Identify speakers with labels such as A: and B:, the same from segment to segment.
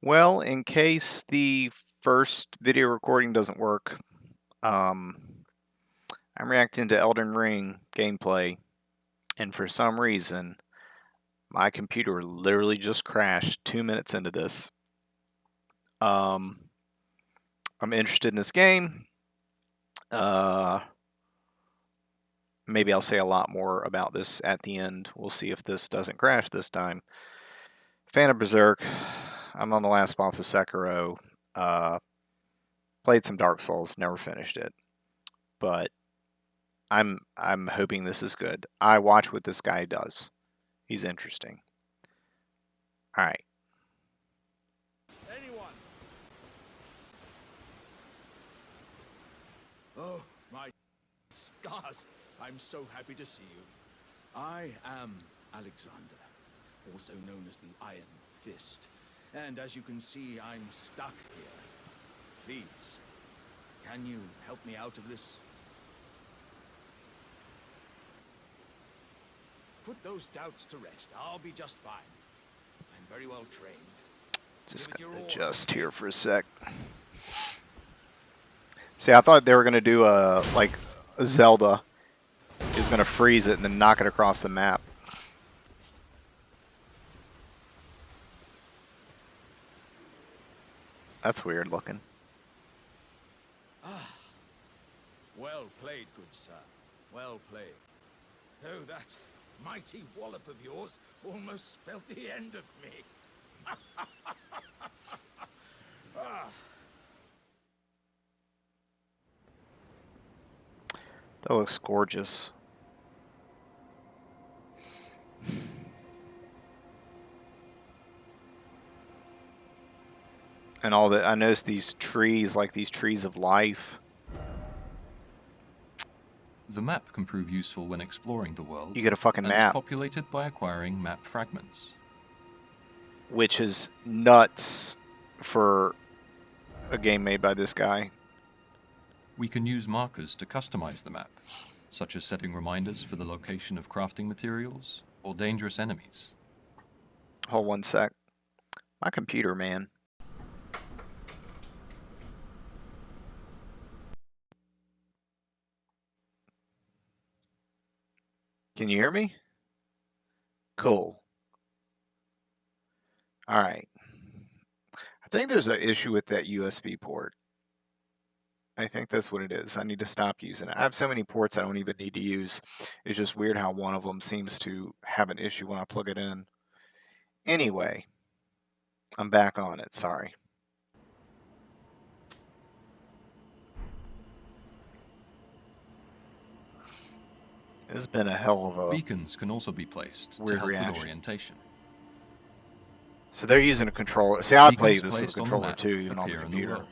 A: Well, in case the first video recording doesn't work, I'm reacting to Elden Ring gameplay, and for some reason, my computer literally just crashed 2 minutes into this. I'm interested in this game. Maybe I'll say a lot more about this at the end. We'll see if this doesn't crash this time. Fan of Berserk. I'm on the last boss of Sekiro. Played some Dark Souls, never finished it. But I'm hoping this is good. I watch what this guy does. He's interesting. All right.
B: Anyone? Oh, my stars. I'm so happy to see you. I am Alexander, also known as the Iron Fist. And as you can see, I'm stuck here. Please, can you help me out of this? Put those doubts to rest. I'll be just fine. I'm very well trained.
A: Just gonna adjust here for a sec. See, I thought they were gonna do a Zelda. Is gonna freeze it and then knock it across the map. That's weird looking.
B: Ah, well played, good sir. Well played. Though that mighty wallop of yours almost spelled the end of me. Ah.
A: That looks gorgeous. And all that, I noticed these trees, like these trees of life.
C: The map can prove useful when exploring the world.
A: You get a fucking
C: and
A: map.
C: It's populated by acquiring map fragments.
A: Which is nuts for a game made by this guy.
C: We can use markers to customize the map, such as setting reminders for the location of crafting materials or dangerous enemies.
A: Hold one sec. My computer, man. Can you hear me? Cool. All right. I think there's an issue with that USB port. I think that's what it is. I need to stop using it. I have so many ports I don't even need to use. It's just weird how one of them seems to have an issue when I plug it in. Anyway, I'm back on it. Sorry. This has been a hell of a
C: beacons can also be placed
A: weird
C: to help
A: reaction.
C: with orientation.
A: So they're using a controller. See, I play
C: Beacons
A: this with a
C: placed on the
A: controller
C: map
A: too, even on the
C: appear in
A: computer.
C: world.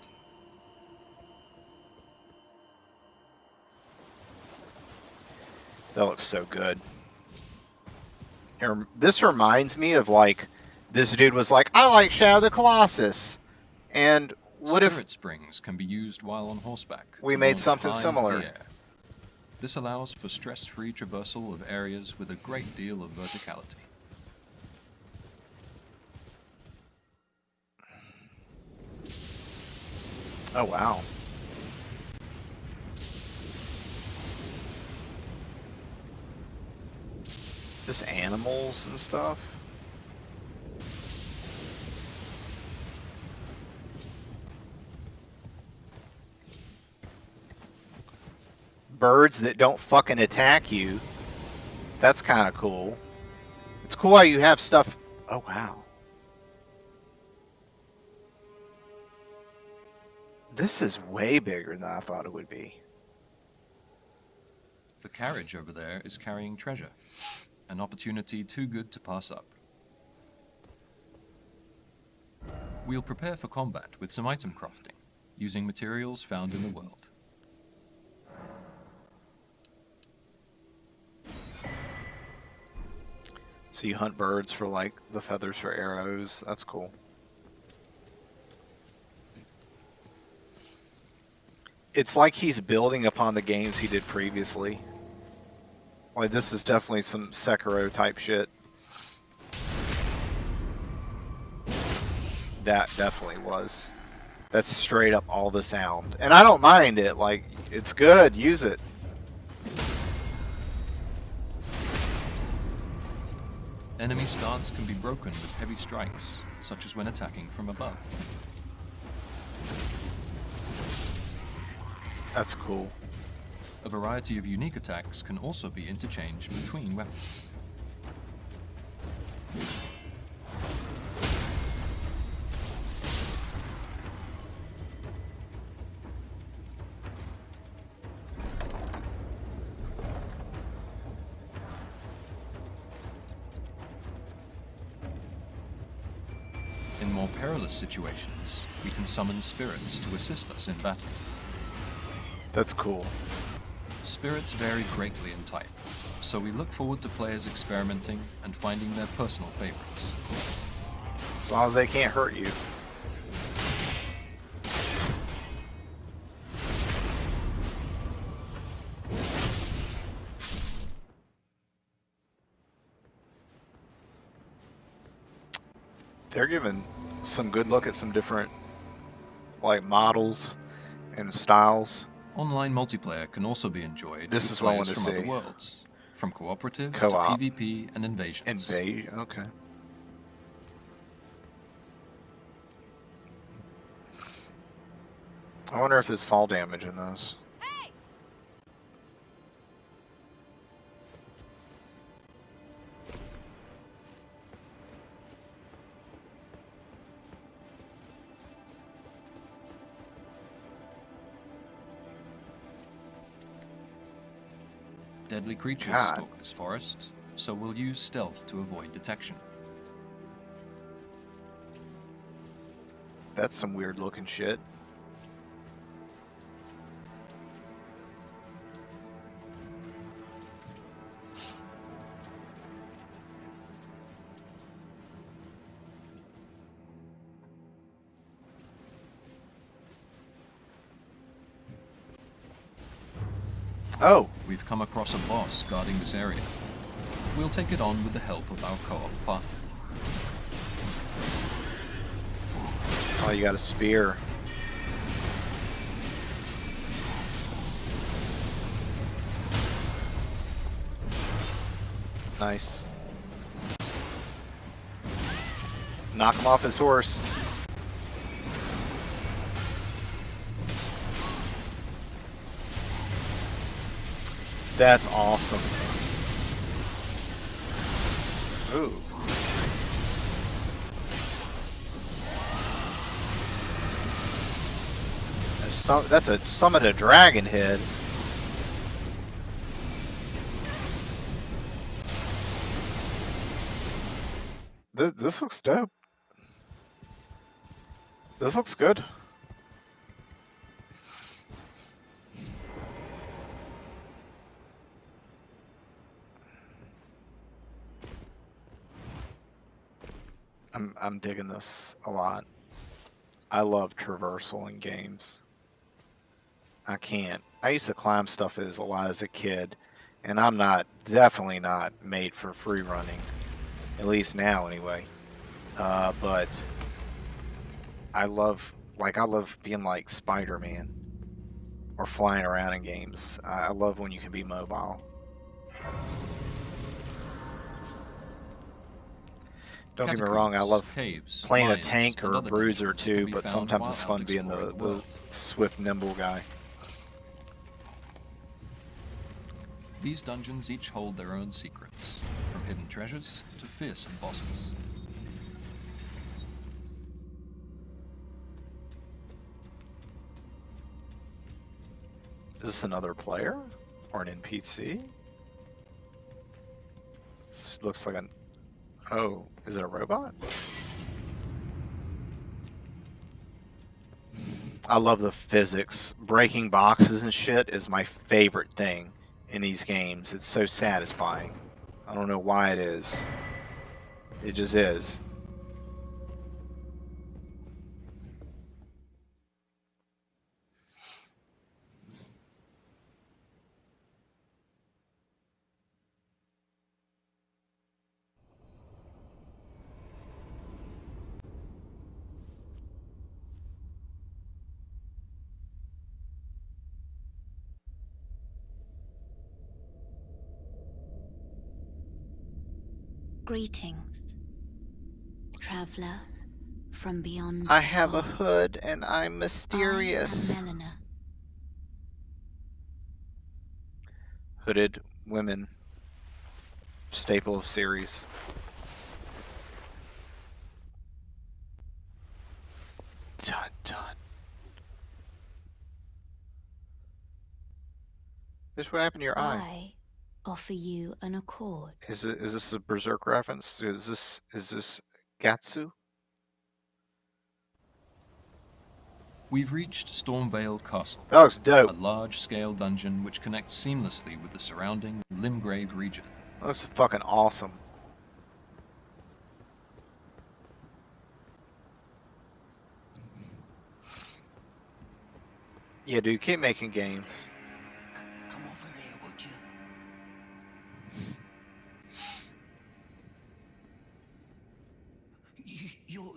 A: That looks so good. This reminds me of like, this dude was like, I like Shadow of the Colossus. And what
C: Spirit
A: if
C: springs can be used while on horseback
A: we
C: to
A: made
C: launch
A: something
C: high into
A: similar?
C: the air. This allows for stress-free traversal of areas with a great deal of verticality.
A: Oh, wow. Just animals and stuff. Birds that don't fucking attack you. That's kind of cool. It's cool how you have stuff. Oh, wow. This is way bigger than I thought it would be.
C: The carriage over there is carrying treasure, an opportunity too good to pass up. We'll prepare for combat with some item crafting, using materials found in the world.
A: So you hunt birds for like the feathers for arrows. That's cool. It's like he's building upon the games he did previously. Like, this is definitely some Sekiro type shit. That definitely was. That's straight up all the sound. And I don't mind it. Like, it's good. Use it.
C: Enemy stance can be broken with heavy strikes, such as when attacking from above.
A: That's cool.
C: A variety of unique attacks can also be interchanged between weapons. In more perilous situations, we can summon spirits to assist us in battle.
A: That's cool.
C: Spirits vary greatly in type, so we look forward to players experimenting and finding their personal favorites.
A: As long as they can't hurt you. They're giving some good look at some different like models and styles.
C: Online multiplayer can also be enjoyed
A: This
C: with
A: is what I
C: players
A: want to
C: from other
A: see.
C: worlds, from cooperative
A: Co-op.
C: to PvP and invasions.
A: Invasion. Okay. I wonder if there's fall damage in those.
D: Hey!
C: Deadly creatures
A: God.
C: stalk this forest, so we'll use stealth to avoid detection.
A: That's some weird looking shit. Oh,
C: We've come across a boss guarding this area. We'll take it on with the help of our co-op partner.
A: oh, you got a spear. Nice. Knock him off his horse. That's awesome. Ooh. That's a summon a dragon head. This looks dope. This looks good. I'm digging this a lot. I love traversal in games. I can't. I used to climb stuff a lot as a kid, and I'm definitely not made for free running. At least now, anyway. But I love being like Spider-Man or flying around in games. I love when you can be mobile. Don't get me wrong, I love
C: caves,
A: playing a
C: mines,
A: tank or
C: and
A: a
C: other
A: bruiser
C: dungeons can
A: too,
C: be
A: but
C: found
A: sometimes
C: while
A: it's
C: out
A: fun being
C: exploring
A: the
C: world.
A: swift, nimble guy.
C: These dungeons each hold their own secrets, from hidden treasures to fearsome bosses.
A: Is this another player? Or an NPC? Looks like an... Oh, is it a robot? I love the physics. Breaking boxes and shit is my favorite thing in these games. It's so satisfying. I don't know why it is. It just is.
D: Greetings, traveler from beyond
A: I
D: the
A: have a
D: fog.
A: hood and I'm
D: I am
A: mysterious.
D: Melina.
A: Hooded women. Staple of series. Dun dun. This what happened to your eye.
D: I offer you an accord.
A: Is this a Berserk reference? Is this Gatsu?
C: We've reached Stormvale Castle,
A: That looks
C: a
A: dope.
C: large-scale dungeon which connects seamlessly with the surrounding Limgrave region.
A: That looks fucking awesome. Yeah, dude, keep making games.
E: Come over here, would you?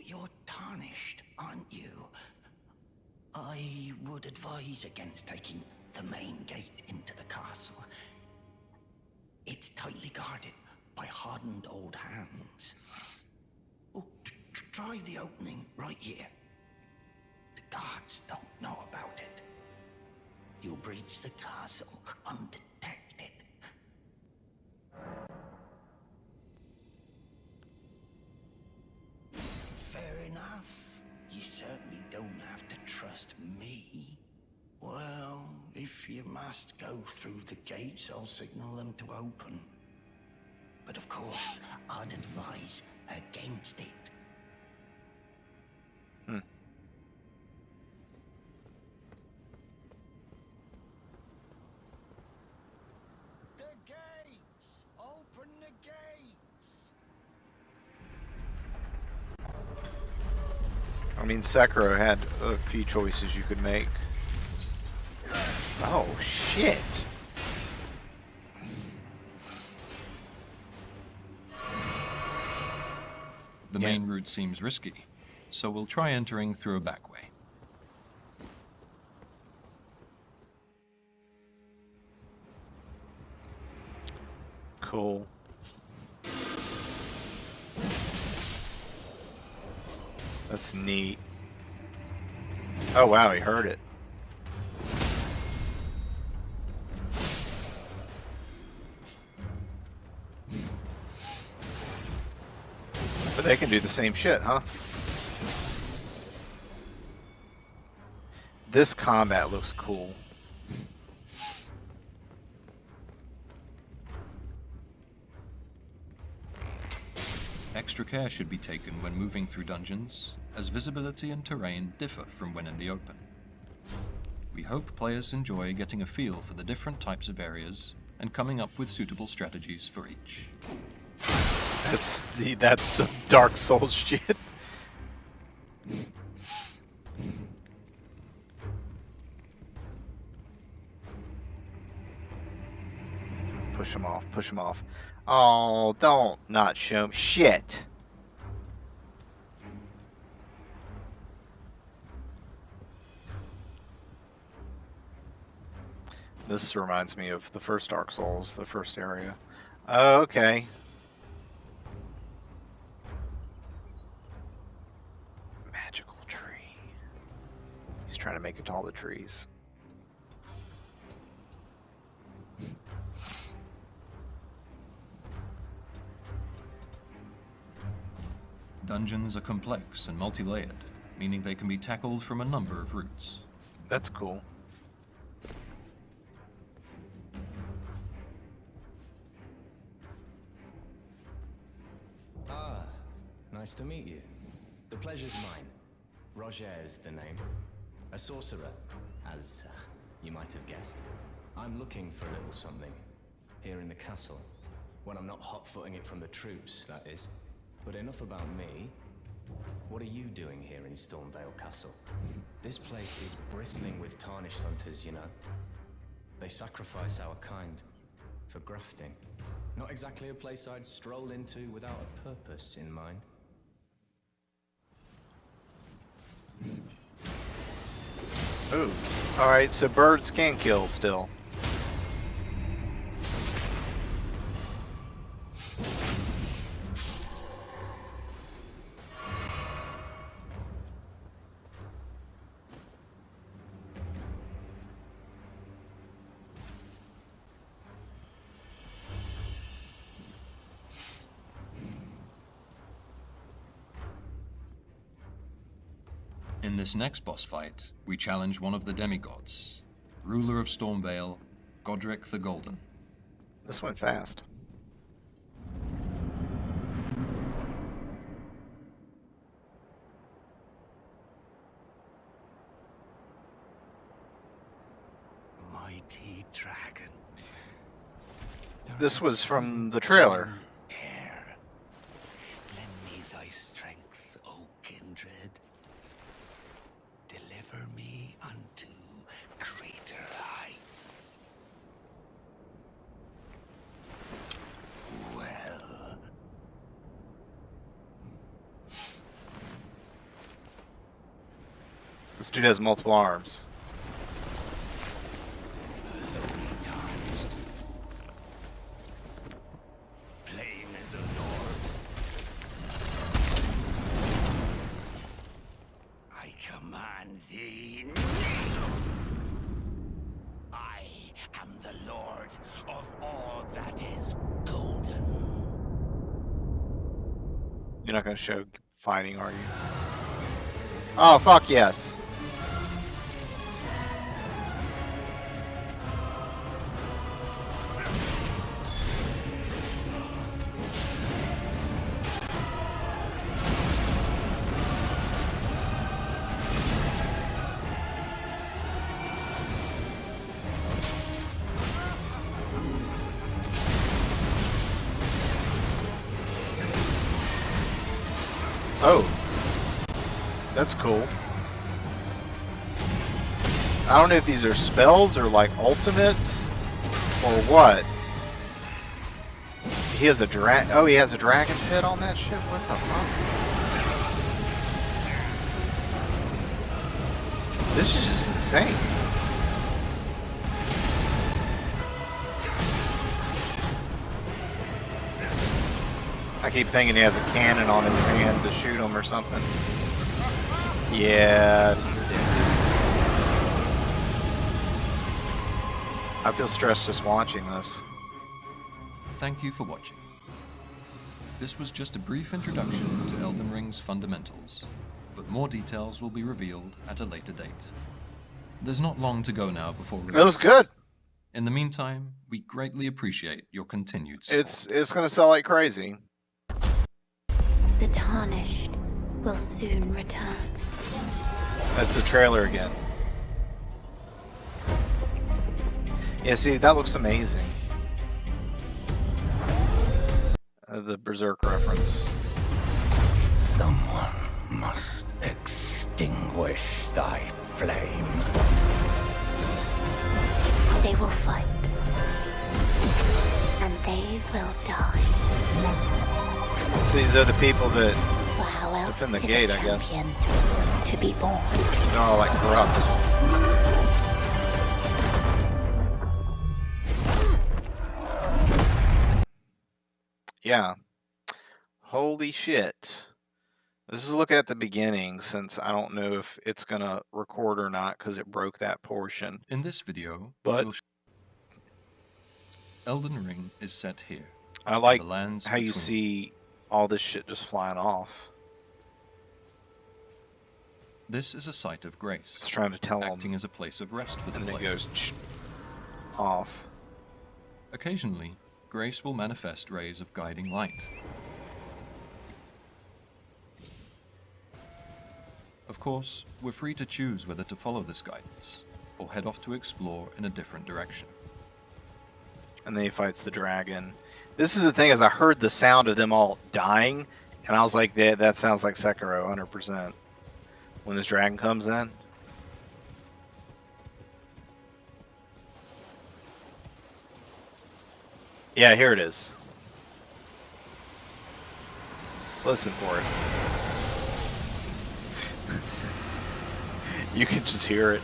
E: You're tarnished, aren't you? I would advise against taking the main gate into the castle. It's tightly guarded by hardened old hands. Oh, try the opening right here. The guards don't know about it. You'll breach the castle undetected. Fair enough. You certainly don't have to trust me. Well, if you must go through the gates, I'll signal them to open. But of course, I'd advise against it. The gates! Open the gates!
A: I mean, Sekiro had a few choices you could make. Oh, shit.
C: The main route seems risky, so we'll try entering through a back way.
A: Cool. That's neat. Oh wow, he heard it. But they can do the same shit, huh? This combat looks cool.
C: Extra care should be taken when moving through dungeons, as visibility and terrain differ from when in the open. We hope players enjoy getting a feel for the different types of areas and coming up with suitable strategies for each.
A: That's some Dark Souls shit. Push him off, push him off. Oh, don't not show me. Shit. This reminds me of the first Dark Souls, the first area. Oh, okay. Magical tree. He's trying to make it to all the trees.
C: Dungeons are complex and multi-layered, meaning they can be tackled from a number of routes.
A: That's cool.
F: Ah, nice to meet you. The pleasure's mine. Roger is the name. A sorcerer, as you might have guessed. I'm looking for a little something here in the castle. When I'm not hot-footing it from the troops, that is. But enough about me. What are you doing here in Stormvale Castle? This place is bristling with tarnished hunters, you know. They sacrifice our kind for grafting. Not exactly a place I'd stroll into without a purpose in mind.
A: Ooh. Alright, so birds can kill still.
C: In this next boss fight, we challenge one of the demigods, ruler of Stormvale, Godric the Golden.
A: This went fast.
E: Mighty dragon.
A: This was from the trailer.
E: Air. Lend me thy strength, O kindred. Deliver me unto greater heights. Well.
A: This dude has multiple arms.
E: Lowly tarnished. Plain as a lord. I command thee, kneel! I am the lord of all that is golden.
A: You're not gonna show fighting, are you? Oh, fuck yes. Oh, that's cool. I don't know if these are spells or like ultimates or what. He has a Oh, he has a dragon's head on that shit. What the fuck? This is just insane. I keep thinking he has a cannon on his hand to shoot him or something. Yeah. I feel stressed just watching this.
C: Thank you for watching. This was just a brief introduction to Elden Ring's fundamentals, but more details will be revealed at a later date. There's not long to go now before release.
A: It was good.
C: In the meantime, we greatly appreciate your continued support.
A: It's gonna sell like crazy.
D: The Tarnished will soon return.
A: That's the trailer again. Yeah, see, that looks amazing. The Berserk reference.
E: Someone must extinguish thy flame.
D: They will fight. And they will die.
A: So these are the people that
D: For how else
A: defend the
D: is a
A: gate, I guess.
D: champion to be born?
A: They're all like corrupt. Yeah. Holy shit. Let's just look at the beginning, since I don't know if it's gonna record or not because it broke that portion.
C: In this video,
A: But
C: Elden Ring is set here.
A: I
C: in
A: like
C: the lands
A: how you
C: between.
A: see all this shit just flying off.
C: This is a site of grace,
A: It's trying to tell
C: acting
A: them,
C: as a place of rest for the
A: and then it
C: player.
A: goes off.
C: Occasionally, grace will manifest rays of guiding light. Of course, we're free to choose whether to follow this guidance, or head off to explore in a different direction.
A: And then he fights the dragon. This is the thing, is I heard the sound of them all dying, and I was like, that sounds like Sekiro 100%. When this dragon comes in. Yeah, here it is. Listen for it. You can just hear it.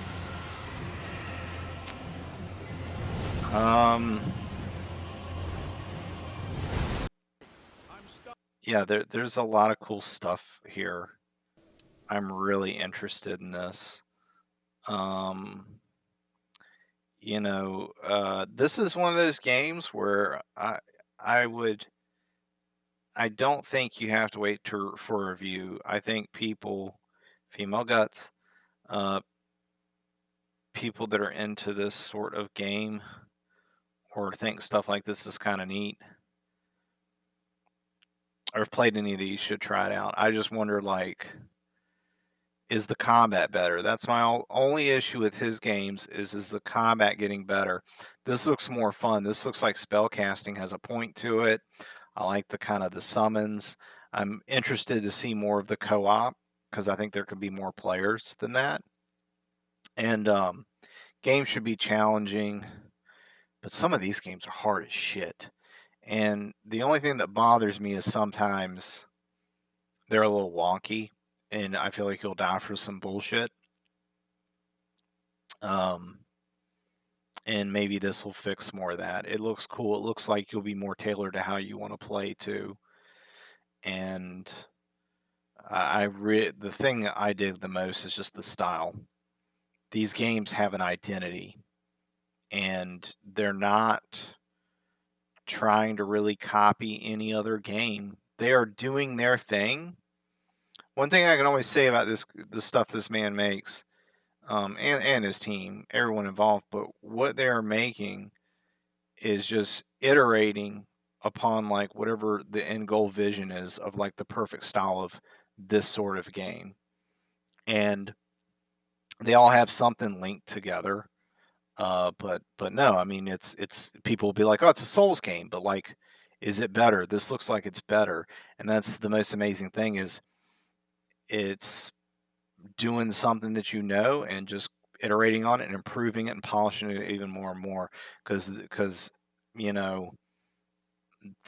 A: Yeah, there's a lot of cool stuff here. I'm really interested in this. This is one of those games where I don't think you have to wait for a review. I think people female guts. Uh, People that are into this sort of game or think stuff like this is kind of neat or have played any of these should try it out. I just wonder, like, is the combat better? That's my only issue with his games is the combat getting better? This looks more fun. This looks like spellcasting has a point to it. I like the kind of the summons. I'm interested to see more of the co-op because I think there could be more players than that. And games should be challenging, but some of these games are hard as shit. And the only thing that bothers me is sometimes they're a little wonky, and I feel like you'll die for some bullshit. Um, and maybe this will fix more of that. It looks cool. It looks like you'll be more tailored to how you want to play too. And the thing I dig the most is just the style. These games have an identity, and they're not trying to really copy any other game. They are doing their thing. One thing I can always say about the stuff this man makes, and his team, everyone involved, but what they are making is just iterating upon like whatever the end goal vision is of like the perfect style of this sort of game. And they all have something linked together. But no, I mean it's people will be like, oh, it's a Souls game, but like, is it better? This looks like it's better, and that's the most amazing thing is it's doing something that you know and just iterating on it and improving it and polishing it even more and more because you know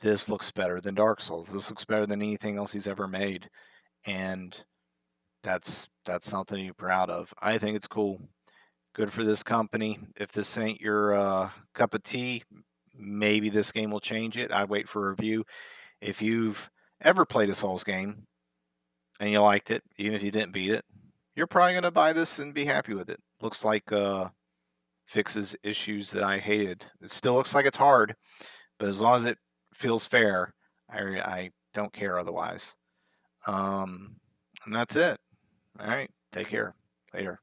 A: this looks better than Dark Souls. This looks better than anything else he's ever made, and that's something to be proud of. I think it's cool. Good for this company. If this ain't your cup of tea, maybe this game will change it. I'd wait for a review. If you've ever played a Souls game and you liked it, even if you didn't beat it, you're probably gonna buy this and be happy with it. Looks like fixes issues that I hated. It still looks like it's hard, but as long as it feels fair, I don't care otherwise. And that's it. All right. Take care. Later.